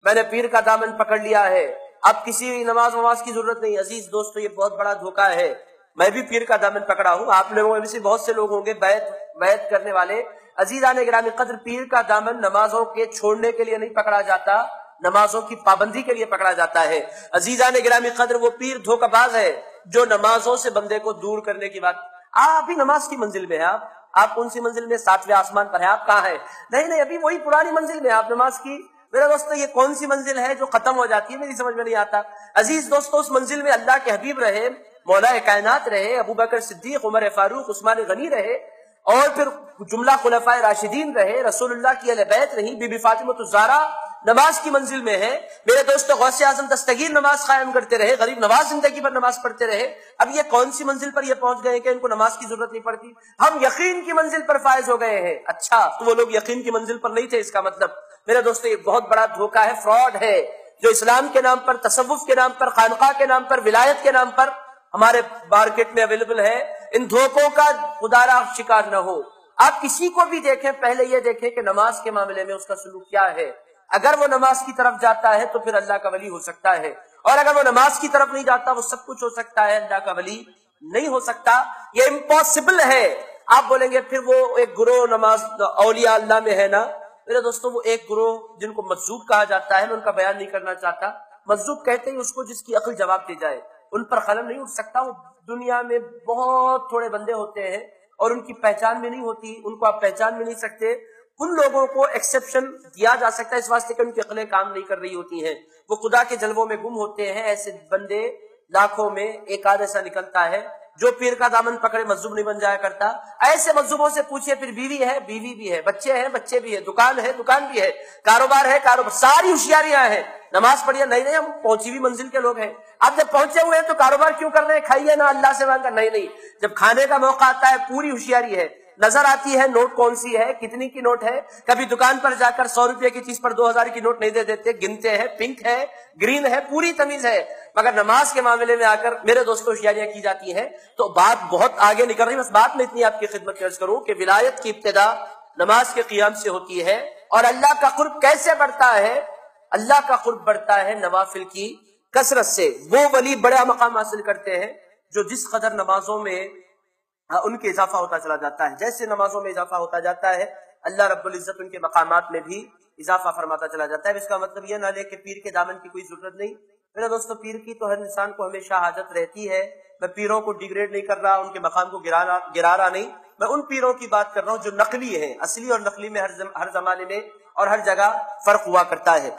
میں نے پیر کا دامن پکڑ لیا ہے، اب کسی نماز کی ضرورت نہیں۔ عزیز دوستو، یہ بہت بڑا دھوکہ ہے۔ میں بھی پیر کا دامن پکڑا ہوں، آپ لوگوں میں سے بہت سے لوگ ہوں گے بیعت کرنے والے۔ عزیزان گرامی قدر، پیر کا دامن نمازوں کے چھوڑنے کے لیے نہیں پکڑا جاتا، نمازوں کی پابندی کے لیے پکڑا جاتا ہے۔ عزیزان گرامی قدر، وہ پیر دھوکہ باز ہے جو نمازوں سے بندے کو دور کرنے کی بات۔ آپ ابھی نماز کی منزل میں ہیں، آپ کون سی منزل میں؟ 7ویں آسمان پر ہے، آپ کہاں ہیں؟ نہیں، ابھی وہی پرانی منزل میں آپ نماز کی۔ میرے دوستو، یہ کون سی منزل ہے جو ختم ہو جاتی ہے؟ میری سمجھ میں نہیں آتا۔ عزیز دوستو، اس منزل میں اللہ کے حبیب رہے، مولا کائنات رہے، ابو بکر صدیق، عمر فاروق، عثمان غنی رہے، اور پھر جملہ خلفائے راشدین رہے، رسول اللہ کی اہل بیت رہی، بی بی فاطمہ الزہرا نماز کی منزل میں ہے۔ میرے دوستو، غوث اعظم دستگیر نماز قائم کرتے رہے، غریب نواز زندگی پر نماز پڑھتے رہے۔ اب یہ کون سی منزل پر یہ پہنچ گئے کہ ان کو نماز کی ضرورت نہیں پڑتی؟ ہم یقین کی منزل پر فائز ہو گئے ہیں۔ اچھا، تو وہ لوگ یقین کی منزل پر نہیں تھے، اس کا مطلب میرے دوستو یہ بہت بڑا دھوکہ ہے، فراڈ ہے، جو اسلام کے نام پر، تصوف کے نام پر، خانقاہ کے نام پر، ولایت کے نام پر ہمارے مارکیٹ میں اویلیبل ہے۔ ان دھوکوں کا خدا را شکار نہ ہو۔ آپ کسی کو بھی دیکھیں، پہلے یہ دیکھیں کہ نماز کے معاملے میں اس کا سلوک کیا ہے۔ اگر وہ نماز کی طرف جاتا ہے تو پھر اللہ کا ولی ہو سکتا ہے، اور اگر وہ نماز کی طرف نہیں جاتا، وہ سب کچھ ہو سکتا ہے، اللہ کا ولی نہیں ہو سکتا۔ یہ امپاسبل ہے۔ آپ بولیں گے پھر وہ ایک گروہ نماز اولیاء اللہ میں ہے نا؟ میرے دوستوں، وہ ایک گروہ جن کو مجذوب کہا جاتا ہے، میں ان کا بیان نہیں کرنا چاہتا۔ مجذوب کہتے ہیں اس کو جس کی عقل جواب دے جائے، ان پر قلم نہیں اٹھ سکتا۔ وہ دنیا میں بہت تھوڑے بندے ہوتے ہیں اور ان کی پہچان بھی نہیں ہوتی، ان کو آپ پہچان بھی نہیں سکتے۔ ان لوگوں کو ایکسیپشن دیا جا سکتا ہے اس واسطے کہ ان کی عقلیں کام نہیں کر رہی ہوتی ہیں، وہ خدا کے جلووں میں گم ہوتے ہیں۔ ایسے بندے لاکھوں میں ایک آدھ ایسا نکلتا ہے جو پیر کا دامن پکڑے مجذوب نہیں بن جایا کرتا۔ ایسے مجذوبوں سے پوچھئے، پھر بیوی ہے، بیوی بھی ہے، بچے ہیں، بچے بھی ہے، دکان ہے، دکان بھی ہے، کاروبار ہے، کاروبار، ساری ہوشیاریاں ہیں۔ نماز پڑھیے، نہیں ہم پہنچی ہوئی منزل کے لوگ ہیں۔ آپ جب پہنچے ہوئے ہیں تو کاروبار کیوں کر رہے ہیں؟ کھائیے نا، اللہ سے مانگا، نہیں، جب کھانے کا موقع آتا ہے پوری ہوشیاری ہے، نظر آتی ہے نوٹ کون سی ہے، کتنی کی نوٹ ہے۔ کبھی دکان پر جا کر 100 روپے کی چیز پر 2000 کی نوٹ نہیں دے دیتے، گنتے ہیں، پنک ہے، گرین ہے، پوری تمیز ہے۔ مگر نماز کے معاملے میں آ کر میرے دوستوں ہوشیاریاں کی جاتی ہیں، تو بات بہت آگے نکل رہی ہے۔ بس بات میں اتنی آپ کی خدمت عرض کروں کہ ولایت کی ابتدا نماز کے قیام سے ہوتی ہے، اور اللہ کا قرب کیسے بڑھتا ہے؟ اللہ کا قرب بڑھتا ہے نوافل کی کثرت سے۔ وہ ولی بڑا مقام حاصل کرتے ہیں جو جس قدر نمازوں میں ان کے اضافہ ہوتا چلا جاتا ہے، جیسے نمازوں میں اضافہ ہوتا جاتا ہے، اللہ رب العزت ان کے مقامات میں بھی اضافہ فرماتا چلا جاتا ہے۔ اس کا مطلب یہ نہ لے کہ پیر کے دامن کی کوئی ضرورت نہیں۔ میرے دوستو، پیر کی تو ہر انسان کو ہمیشہ حاجت رہتی ہے۔ میں پیروں کو ڈیگریڈ نہیں کر رہا، ان کے مقام کو گرا رہا نہیں، میں ان پیروں کی بات کر رہا ہوں جو نقلی ہیں۔ اصلی اور نقلی میں ہر زمانے میں اور ہر جگہ فرق ہوا کرتا ہے۔